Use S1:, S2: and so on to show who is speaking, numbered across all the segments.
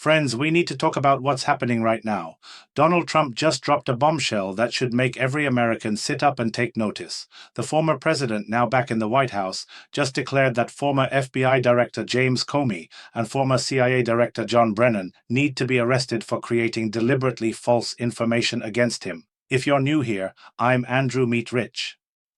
S1: Friends, we need to talk about what's happening right now. Donald Trump just dropped a bombshell that should make every American sit up and take notice. The former president, now back in the White House, just declared that former FBI Director James Comey and former CIA Director John Brennan need to be arrested for creating deliberately false information against him. If you're new here, I'm Andrew Meet Rich.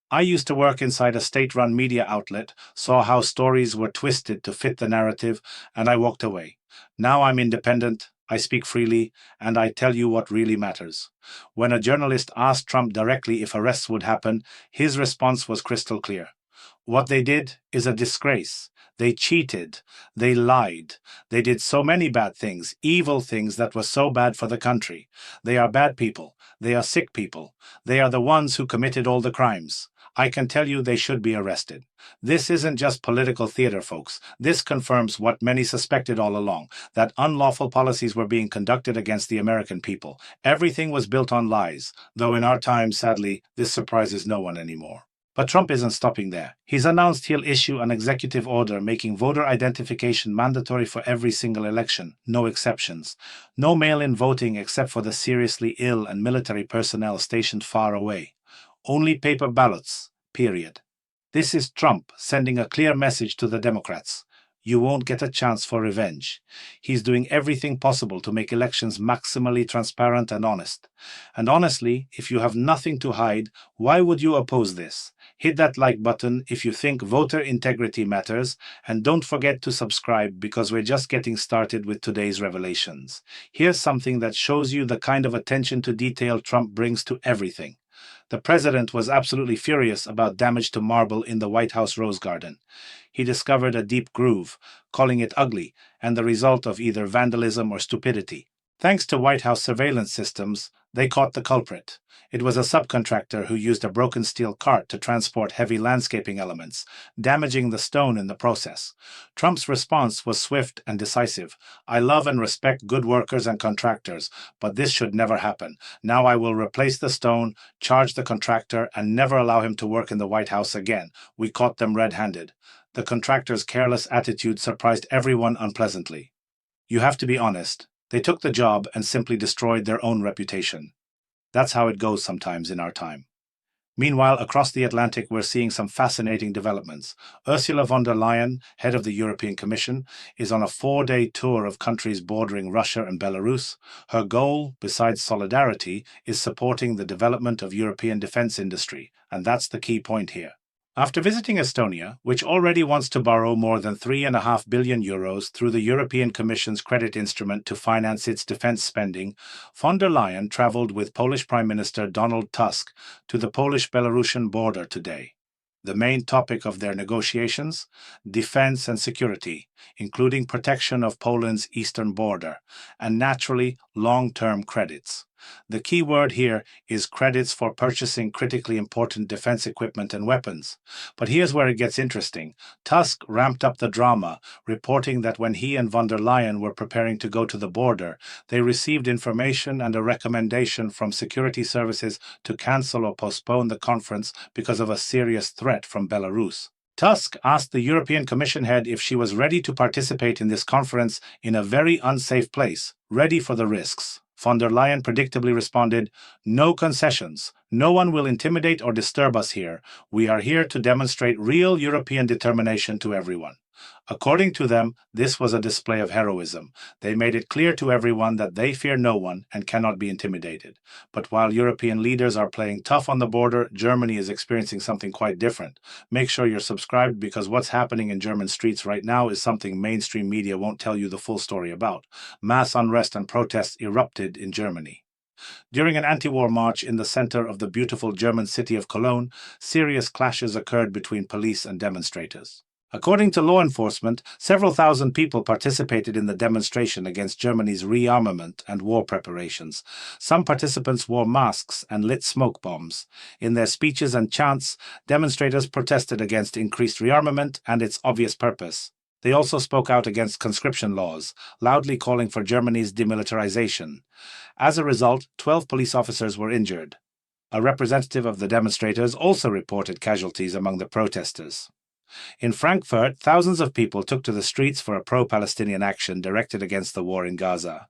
S1: I used to work inside a state-run media outlet, saw how stories were twisted to fit the narrative, and I walked away. Now I'm independent, I speak freely, and I tell you what really matters. When a journalist asked Trump directly if arrests would happen, his response was crystal clear. What they did is a disgrace. They cheated. They lied. They did so many bad things, evil things that were so bad for the country. They are bad people. They are sick people. They are the ones who committed all the crimes. I can tell you they should be arrested. This isn't just political theater, folks. This confirms what many suspected all along, that unlawful policies were being conducted against the American people. Everything was built on lies, though in our time, sadly, this surprises no one anymore. But Trump isn't stopping there. He's announced he'll issue an executive order making voter identification mandatory for every single election, no exceptions. No mail-in voting except for the seriously ill and military personnel stationed far away. Only paper ballots, period. This is Trump sending a clear message to the Democrats. You won't get a chance for revenge. He's doing everything possible to make elections maximally transparent and honest. And honestly, if you have nothing to hide, why would you oppose this? Hit that like button if you think voter integrity matters, and don't forget to subscribe because we're just getting started with today's revelations. Here's something that shows you the kind of attention to detail Trump brings to everything. The president was absolutely furious about damage to marble in the White House Rose Garden. He discovered a deep groove, calling it ugly, and the result of either vandalism or stupidity. Thanks to White House surveillance systems, they caught the culprit. It was a subcontractor who used a broken steel cart to transport heavy landscaping elements, damaging the stone in the process. Trump's response was swift and decisive. I love and respect good workers and contractors, but this should never happen. Now I will replace the stone, charge the contractor, and never allow him to work in the White House again. We caught them red-handed. The contractor's careless attitude surprised everyone unpleasantly. You have to be honest. They took the job and simply destroyed their own reputation. That's how it goes sometimes in our time. Meanwhile, across the Atlantic, we're seeing some fascinating developments. Ursula von der Leyen, head of the European Commission, is on a 4-day tour of countries bordering Russia and Belarus. Her goal, besides solidarity, is supporting the development of European defense industry, and that's the key point here. After visiting Estonia, which already wants to borrow more than €3.5 billion through the European Commission's credit instrument to finance its defense spending, von der Leyen traveled with Polish Prime Minister Donald Tusk to the Polish-Belarusian border today. The main topic of their negotiations? Defense and security, including protection of Poland's eastern border, and naturally, long-term credits. The key word here is credits for purchasing critically important defense equipment and weapons. But here's where it gets interesting. Tusk ramped up the drama, reporting that when he and von der Leyen were preparing to go to the border, they received information and a recommendation from security services to cancel or postpone the conference because of a serious threat from Belarus. Tusk asked the European Commission head if she was ready to participate in this conference in a very unsafe place, ready for the risks. Von der Leyen predictably responded, "No concessions. No one will intimidate or disturb us here. We are here to demonstrate real European determination to everyone." According to them, this was a display of heroism. They made it clear to everyone that they fear no one and cannot be intimidated. But while European leaders are playing tough on the border, Germany is experiencing something quite different. Make sure you're subscribed because what's happening in German streets right now is something mainstream media won't tell you the full story about. Mass unrest and protests erupted in Germany. During an anti-war march in the center of the beautiful German city of Cologne, serious clashes occurred between police and demonstrators. According to law enforcement, several thousand people participated in the demonstration against Germany's rearmament and war preparations. Some participants wore masks and lit smoke bombs. In their speeches and chants, demonstrators protested against increased rearmament and its obvious purpose. They also spoke out against conscription laws, loudly calling for Germany's demilitarization. As a result, 12 police officers were injured. A representative of the demonstrators also reported casualties among the protesters. In Frankfurt, thousands of people took to the streets for a pro-Palestinian action directed against the war in Gaza.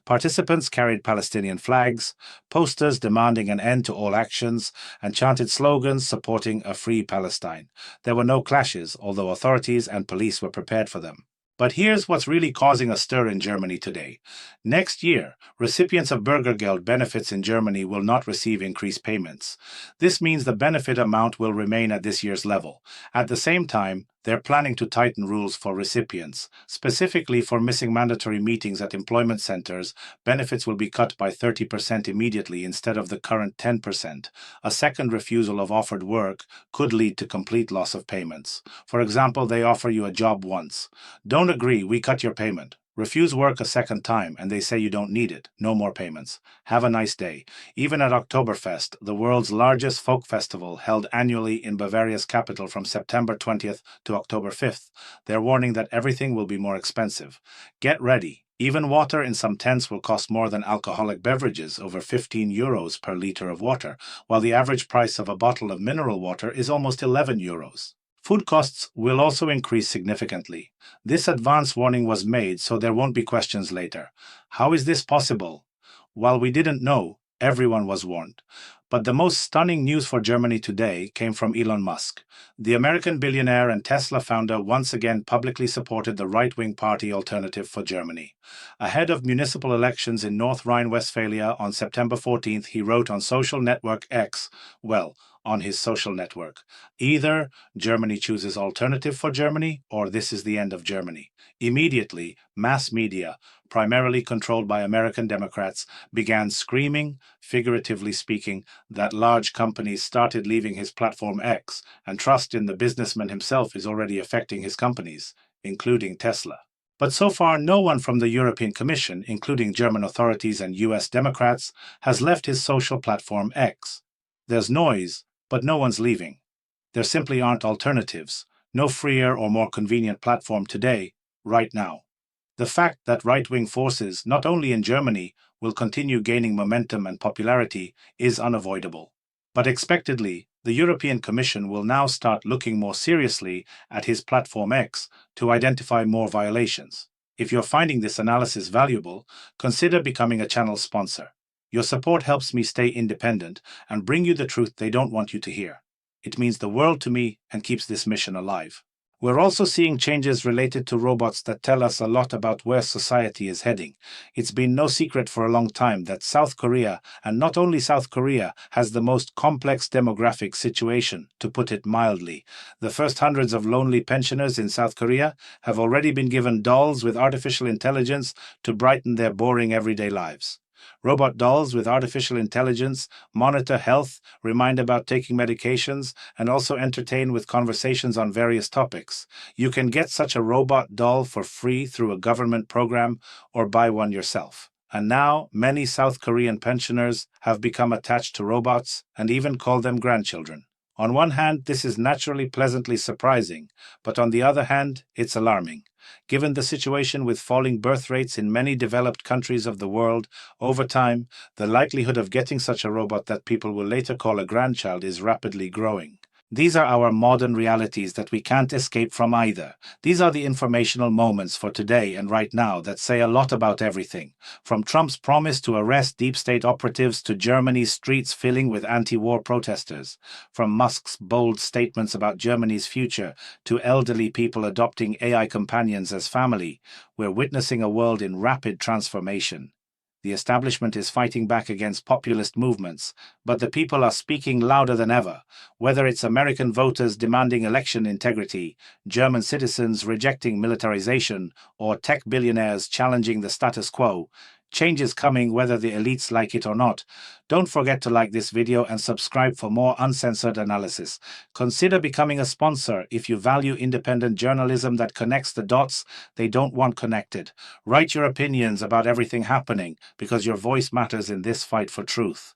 S1: Participants carried Palestinian flags, posters demanding an end to all actions, and chanted slogans supporting a free Palestine. There were no clashes, although authorities and police were prepared for them. But here's what's really causing a stir in Germany today. Next year, recipients of Bürgergeld benefits in Germany will not receive increased payments. This means the benefit amount will remain at this year's level. At the same time, they're planning to tighten rules for recipients. Specifically for missing mandatory meetings at employment centers, benefits will be cut by 30% immediately instead of the current 10%. A second refusal of offered work could lead to complete loss of payments. For example, they offer you a job once. Don't agree, we cut your payment. Refuse work a second time and they say you don't need it. No more payments. Have a nice day. Even at Oktoberfest, the world's largest folk festival held annually in Bavaria's capital from September 20th to October 5th, they're warning that everything will be more expensive. Get ready. Even water in some tents will cost more than alcoholic beverages, over 15 euros per liter of water, while the average price of a bottle of mineral water is almost 11 euros. Food costs will also increase significantly. This advance warning was made so there won't be questions later. How is this possible? While we didn't know, everyone was warned. But the most stunning news for Germany today came from Elon Musk. The American billionaire and Tesla founder once again publicly supported the right-wing party Alternative for Germany. Ahead of municipal elections in North Rhine-Westphalia on September 14th, he wrote on social network X, on his social network, either Germany chooses Alternative for Germany or this is the end of Germany. Immediately, mass media, primarily controlled by American Democrats, began screaming, figuratively speaking, that large companies started leaving his platform X, and trust in the businessman himself is already affecting his companies, including Tesla. But so far, no one from the European Commission, including German authorities and US Democrats, has left his social platform X. There's noise, but no one's leaving. There simply aren't alternatives, no freer or more convenient platform today, right now. The fact that right-wing forces, not only in Germany, will continue gaining momentum and popularity is unavoidable. But expectedly, the European Commission will now start looking more seriously at his platform X to identify more violations. If you're finding this analysis valuable, consider becoming a channel sponsor. Your support helps me stay independent and bring you the truth they don't want you to hear. It means the world to me and keeps this mission alive. We're also seeing changes related to robots that tell us a lot about where society is heading. It's been no secret for a long time that South Korea, and not only South Korea, has the most complex demographic situation, to put it mildly. The first hundreds of lonely pensioners in South Korea have already been given dolls with artificial intelligence to brighten their boring everyday lives. Robot dolls with artificial intelligence monitor health, remind about taking medications, and also entertain with conversations on various topics. You can get such a robot doll for free through a government program or buy one yourself. And now, many South Korean pensioners have become attached to robots and even call them grandchildren. On one hand, this is naturally pleasantly surprising, but on the other hand, it's alarming. Given the situation with falling birth rates in many developed countries of the world, over time, the likelihood of getting such a robot that people will later call a grandchild is rapidly growing. These are our modern realities that we can't escape from either. These are the informational moments for today and right now that say a lot about everything. From Trump's promise to arrest deep state operatives to Germany's streets filling with anti-war protesters. From Musk's bold statements about Germany's future to elderly people adopting AI companions as family, we're witnessing a world in rapid transformation. The establishment is fighting back against populist movements, but the people are speaking louder than ever. Whether it's American voters demanding election integrity, German citizens rejecting militarization, or tech billionaires challenging the status quo, change is coming whether the elites like it or not. Don't forget to like this video and subscribe for more uncensored analysis. Consider becoming a sponsor if you value independent journalism that connects the dots they don't want connected. Write your opinions about everything happening because your voice matters in this fight for truth.